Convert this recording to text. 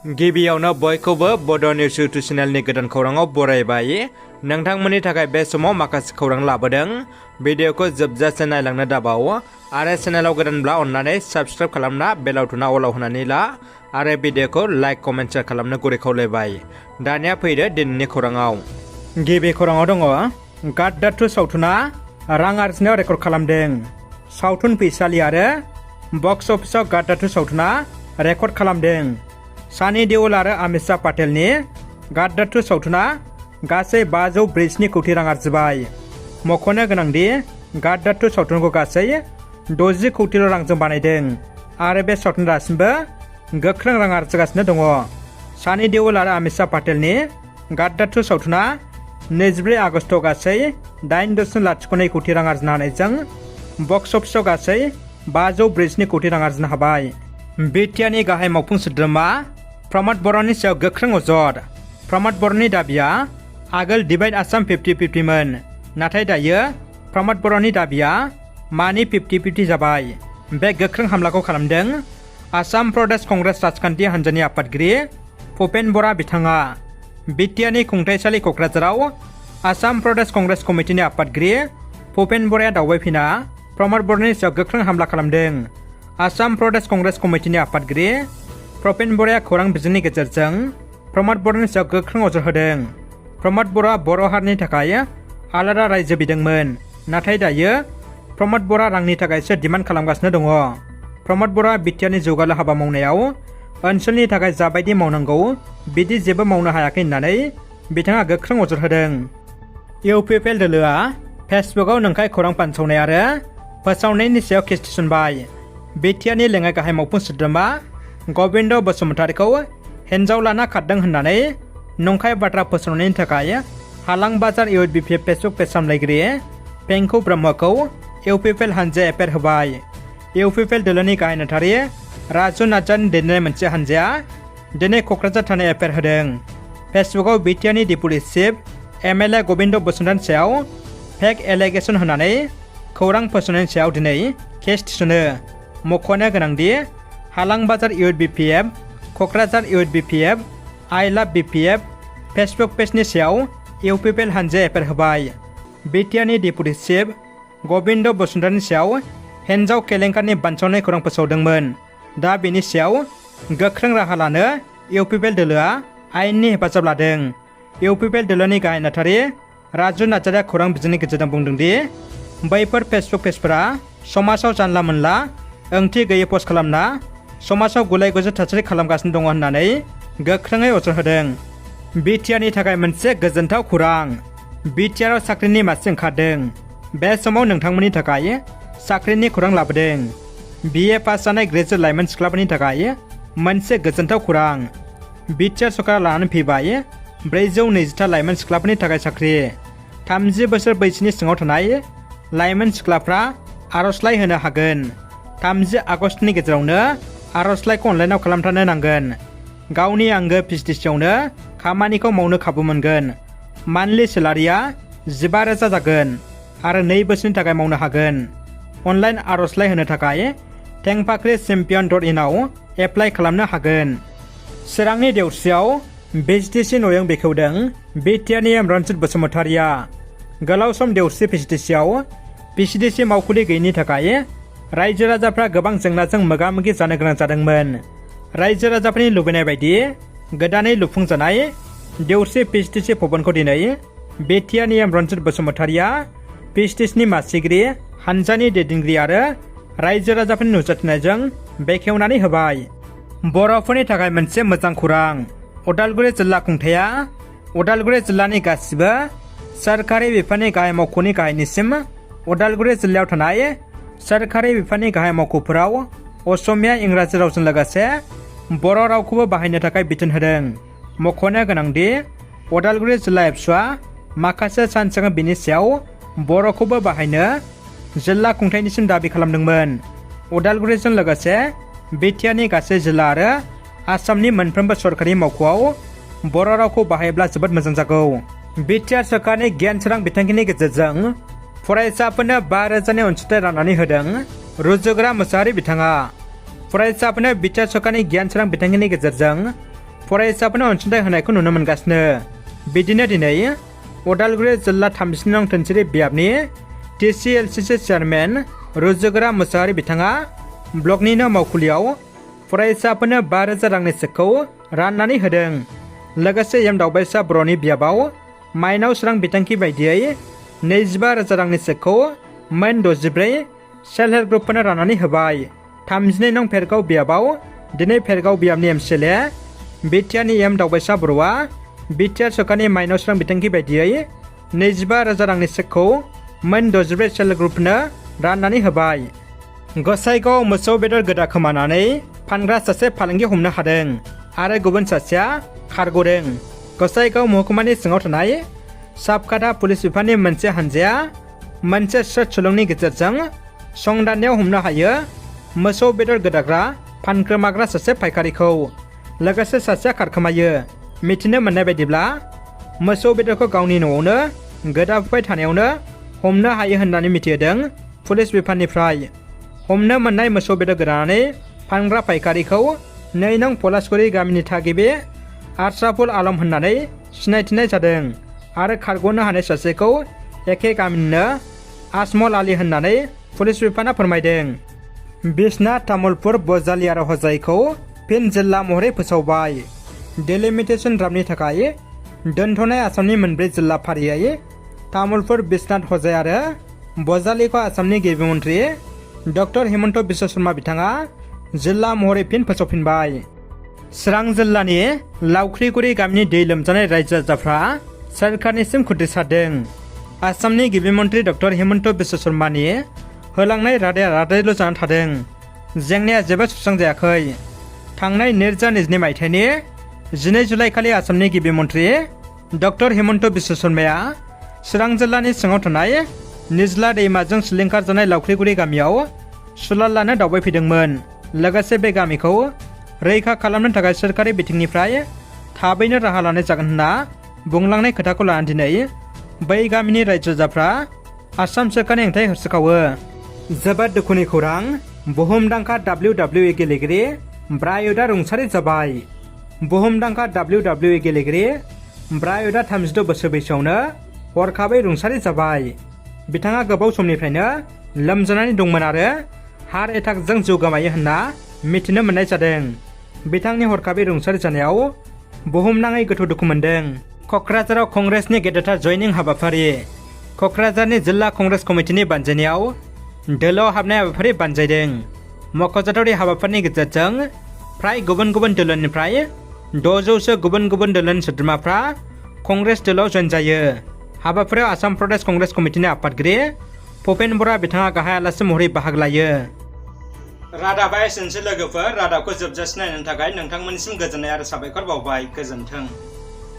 गिबियावनो बयखौबो बड' निउस इउटुब चेनेलनि गोदान खौराङाव बरायबाय। नोंथांमोननि थाखाय बे समाव माखासे खौरां लाबोदों। भिडिअखौ जोबजासे नायलांनो दाबाव आरो चेनेलाव गोदानब्ला अन्नानै साबस्क्राइब खालामना बेल आइकनआ अलाव होनानै ला आरो भिडिअखौ लाइक कमेन्ट शेयार खालामनो गुरै खावलायबाय। दानिया फैदो दिनैनि खौराङाव। गिबि खौराङाव दङ गाद्दार 2 सावथुना रां आरजिनायाव रेकर्ड खालामदों। सावथुन फैसालि आरो बक्स अफिसाव गाद्दार 2 सावथुना रेकर्ड खालामदों। सानी देओल आरो अमिताभ पाटेलनि गाद्दार 2 सावथुना गासै 540 कौटि रां आरजिबाय। मख'नो गोनांदि गाद्दार 2 सावथुनखौ गासै 60 कौटिल' रांजों बानायदों आरो बे सावथुना दासिमबो गोख्रों रां आरजिगासिनो दङ। सानी देओल आरो अमिताभ पाटेलनि गाद्दार 2 सावथुना 24 आगस्टआव गासै 8.02 कौटि रां आरजिनो हानायजों बक्स अफिसाव गासै 540 कौटि रां आरजिनो हाबाय। बिटिआरनि गाहाय मावफुं सोद्रोमा प्रमद बर'नि सायाव गोख्रों अजद। प्रमद बर'नि दाबिया आगोल डिभाइड आसाम 50-50 मोन, नाथाय दायो प्रमद बर'नि दाबिया मानि 50-50 जाबाय। बे गोख्रों हामलाखौ खालामदों आसाम प्रदेश कंग्रेस राजखान्थि हान्जानि आफादगिरि भुपेन बरा बिथाङा। बिटिआरनि खुंथायसालि क'क्राझाराव आसाम प्रदेश कंग्रेस कमिटिनि आफादगिरि भुपेन बराया दावबायफैना प्रमद बर'नि सायाव गोख्रों हामला खालामदों। आसाम प्रदेश कंग्रेस कमिटिनि आफादगिरि भुपेन बराया खौरां बिजोंनि गेजेरजों प्रमद बर'नि सायाव गोख्रों अजद होदों। प्रमद बर'आ बर' हारिनि थाखाय आलादा रायजो बिदोंमोन, नाथाय दायो प्रमद बर'आ रांनि थाखायसो डिमान्ड खालामगासिनो दङ। प्रमद बर'आ बिटिआरनि जौगालु हाबा मावनायाव ओनसोलनि थाखाय जाबायदि मावनांगौ बिदि जेबो मावनो हायाखै होननानै बिथाङा गोख्रों अजद होदों। इउपिपिएल दोलोआ फेसबुकआव नंखाय खौरां बानसावनाय आरो फोसावनायनि सायाव केस थिसनबाय। बिटिआरनि लेङाइ गाहाय मावफुं सोद्रोमा गबिन्द बसुमतारीखौ हिन्जाव लाना खारदों होननानै नंखाय बाथ्रा फोसावनायनि थाखाय हालां बाजार इउपिपिएल फेसबुक पेज सामलायगिरि पेंकु ब्रह्मखौ इउपिपिएल हानजाया एफआइआर होबाय। इउपिपिएल दोलोनि गाहाय नेहाथारि राजु नार्जारिनि दैदेननाय मोनसे हानजाया दिनै क'क्राझार थानायाव एफआइआर होदों। फेसबुकआव बिटिआरनि डेपुटि चिफ एमएलए गबिन्द बसुमतारीनि सायाव फेक एलिगेसन होनानै खौरां फोसावनायनि सायाव दिनै केस थिसनो। मख'नो गोनांदि हालां बाजार इउपिपिएल, क'क्राझार इउपिपिएल, आइ लाभ बिपिएफ फेसबुक पेजनि सायाव इउपिपिएल हानजाया एफआइआर होबाय। बिटिआरनि डेपुटि चिफ गबिन्द बसुमतारीनि सायाव हिन्जाव केलेंकारनि बानसावनाय खौरां फोसावदोंमोन। दा बेनि सायाव गोख्रों राहा लानो इउपिपिएल दोलोआ आयेननि हेफाजाब लादों। इउपिपिएल दोलोनि गाहाय नेहाथारि राजु नार्जारिया खौरां बिजोंनि गेजेरजों बुंदोंदि बैफोर फेसबुक पेजफोरा समाजाव जानला मोनला ओंथि गैयै पस्ट खालामना समाजाव गुलाय गुजाय थासारि खालामगासिनो दङ होननानै गोख्रोङै अजद होदों। बिटिआरनि थाखाय मोनसे गोजोनथाव खौरां। बिटिआरआव साख्रिनि मासि ओंखारदों। बे समाव नोंथांमोननि थाखाय साख्रिनि खौरां लाबोदों। बिए पास जानाय ग्रेजुवेट लाइमोन सिख्लाफोरनि थाखाय मोनसे गोजोनथाव खौरां। बिटिआर सरकारा लानानै फैबाय 420 लाइमोन सिख्लाफोरनि थाखाय साख्रि। 30 बोसोर बैसोनि सिङाव थानाय लाइमोन सिख्लाफ्रा आर'जलाइ होनो हागोन। 30 आगस्टनि गेजेरावनो आर'जलाइखौ अनलाइनाव खालामथारनो नांगोन। गावनि आंगो पिएचडिसियावनो खामानिखौ मावनो खाबु मोनगोन। मान्थलि सेलारिया 15,000 जागोन आरो 2 बोसोरनि थाखाय मावनो हागोन। अनलाइन आर'जलाइ होनो थाखाय thankfakri-champion.in आव एप्लाइ खालामनो हागोन। चिरांनि देवस्रियाव पिएचडिसि न'यं बेखेवदों बिटिआरनि रन्जित बसुमतारीया। गोलाव सम देवस्रि पिएचडिसियाव पिएचडिसि मावखुलि गैयिनि थाखाय रायजो राजाफ्रा गोबां जेंनाजों मोगा मोगि जानो गोनां जादोंमोन। रायजो राजाफोरनि लुबैनाय बायदि गोदानै लुफुंजानाय देवस्रि पिएचडिसि भवनखौ दिनै बिटिआरनि रन्जित बसुमतारीया पिएचडिसिनि मासिगिरि हानजानि दैदेनगिरि आरो रायजो राजाफोरनि नुजाथिनायजों बेखेवनानै होबाय। बर'फोरनि थाखाय मोनसे मोजां खौरां। उदालगुरि जिल्ला खुंथाया उदालगुरि जिल्लानि गासिबो सोरखारि बिफाननि गाहाय मावख'नि गाहायनिसिम उदालगुरि जिल्लायाव थानाय सोरखारि बिफाननि गाहाय मावख'फोराव असमिया इंराजि रावजों लोगोसे बर' रावखौबो बाहायनो थाखाय बिथोन होदों। मख'नो गोनांदि उदालगुरि जिल्ला एबसुआ माखासे सान सिगां बिनि सायाव बर'खौबो बाहायनो जिल्ला खुंथायनिसिम दाबि खालामदोंमोन। उदालगुरिजों लोगोसे बिटिआरनि गासै जिल्ला आरो आसामनि मोनफ्रोमबो सरकारि मावख'आव बर' रावखौ बाहायोब्ला जोबोद मोजां जागौ। बिटिआर सरकारनि गियान सोरां बिथांखिनि गेजेरजों फरायसाफोरनो 5,000नि अनसुंथाइ राननानै होदों रुजुग्रा मोसाहारि बिथाङा। फरायसाफोरनो बिटिआर सरकारनि गियान सोरां बिथांखिनि गेजेरजों फरायसाफोरनो अनसुंथाइ होनायखौ नुनो मोनगासिनो। बिदिनो दिनै उदालगुरि जिल्ला 30 नं धोनसिरि बियाबनि TCLCC चेयारमेन रुजुगोरा मोसाहारि बिथाङा ब्लकनिनो मावखुलियाव फरायसाफोरनो 5,000 रांनि चेकखौ राननानै होदों। लोगोसे दावबायसा बर'नि बियाबाव माइनाव सोरां बिथांखि बायदियै 25,000 रांनि चेकखौ मोन 64 सेल्फ हेल्प ग्रुपफोरनो राननानै होबाय। 32 नं फेरगाव बियाबाव दिनै फेरगाव बियाबनि MCLA बिटिआरनि दावबायसा बर'आ बिटिआर सरकारनि माइनाव सोरां बिथांखि बायदियै 25,000 रांनि चेकखौ मोन 64 सेल्फ हेल्प ग्रुपनो राननानै होबाय। गसाइगाव मोसौ बेदर गोदा खोमानानै फानग्रा सासे फालांगि हमनो हादों आरो गुबुन सासेया खारग'दों। गसाइगाव महकुमानि सिङाव थानाय साबकाटा पुलिस बिफाननि मोनसे हानजाया मोनसे सर्ट सुलुंनि गेजेरजों संदाननायाव हमनो हायो मोसौ बेदर गोदाग्रा फानखोमाग्रा सासे फायखारिखौ। लोगोसे सासेया खारखोमायो। मिथिनो मोननाय बायदिब्ला मोसौ बेदरखौ गावनि न'आवनो गोदाफुबाय थानायावनो हमनो हायो होननानै मिथिहोदों पुलिस बिफाननिफ्राय। हमनो मोननाय मोसौ बेदर गोदानानै फानग्रा फायखारिखौ 2 नं पलासगुरि गामिनि थागिबि आशराफुल आलम होननानै सिनायथिनाय जादों आरो खारग'नो हानाय सासेखौ एखे गामिनिनो आजमल आली होननानै पुलिस बिफाना फोरमायदों। बिसनाथ तामुलपुर बजालि आरो हजाइखौ फिन जिल्ला महरै फोसावबाय। डेलिमिटेसन द्राफ्टनि थाखाय दोनथ'नाय आसामनि मोनब्रै जिल्ला फारियै तामुलपुर, बिसनाथ, हजाइ आरो बजालिखौ आसामनि गिबि मन्त्रि डक्टर हिमन्त बिश्व शर्मा बिथाङा जिल्ला महरै फिन फोसावफिनबाय। चिरां जिल्लानि लावख्रिगुरि गामिनि दै लोमजानाय रायजो राजाफ्रा सोरखारनिसिम खुद्रिसारदों। आसामनि गिबि मन्त्रि डक्टर हिमन्त बिश्व शर्मानि होलांनाय रादाया रादायल' जानानै थादों। जेंनाया जेबो सुस्रांजायाखै। थांनाय 2022 मायथाइनि 12 जुलाइ खालि आसामनि गिबि मन्त्रि डक्टर हिमन्त बिश्व शर्माया चिरां जिल्लानि सिङाव थानाय निज्ला दैमाजों सिलिंखार जानाय लावख्रिगुरि गामियाव सुलाद लानो दावबायफैदोंमोन। लोगोसे बे गामिखौ रैखा खालामनो थाखाय सोरखारि बिथिंनिफ्राय थाबैनो राहा लानाय जागोन होनना बुंलांनाय खोथाखौ लानानै दिनै बै गामिनि रायजो राजाफ्रा आसाम सोरखारनि हेंथायै होस्रिखावो। जोबोद दुखुनि खौरां। बुहुमदांखा WWE गेलेगिरि ब्रायडआ रुंसारि जाबाय। बुहुमदांखा WWE गेलेगिरि ब्रायडआ 32 बोसोर बैसोआवनो हरखाबै रुंसारि जाबाय। बिथाङा गोबाव समनिफ्रायनो लोमजानानै दंमोन आरो हार्ट एटाकजों जिउ गोमायो होनना मिथिनो मोननाय जादों। बिथांनि हरखाबै रुंसारि जानायाव बुहुमनाङै गोथौ दुखु मोनदों। क'क्राझाराव कंग्रेसनि गेदेरथार जयनिं हाबाफारि। क'क्राझारनि जिल्ला कंग्रेस कमिटिनि बानजायनायाव दोलोआव हाबनाय हाबाफारि बानजायदों। मख'जाथाव हाबाफारिनि गेजेरजों फ्राय गुबुन गुबुन दोलोनिफ्राय 600सो गुबुन गुबुन दोलोनि सोद्रोमाफ्रा कंग्रेस दोलोआव जइन जायो। हाबाफारियाव आसाम प्रदेश कंग्रेस कमिटिनि आफादगिरि भुपेन बरा बिथाङा गाहाय आलासि महरै बाहागो लायो। रादाबा एसेनोसै लोगोफोर। रादाबखौ जोबजासिम नायनो थाखाय नोंथांमोननिसिम गोजोननाय आरो साबायखर बावबाय। गोजोन्थों।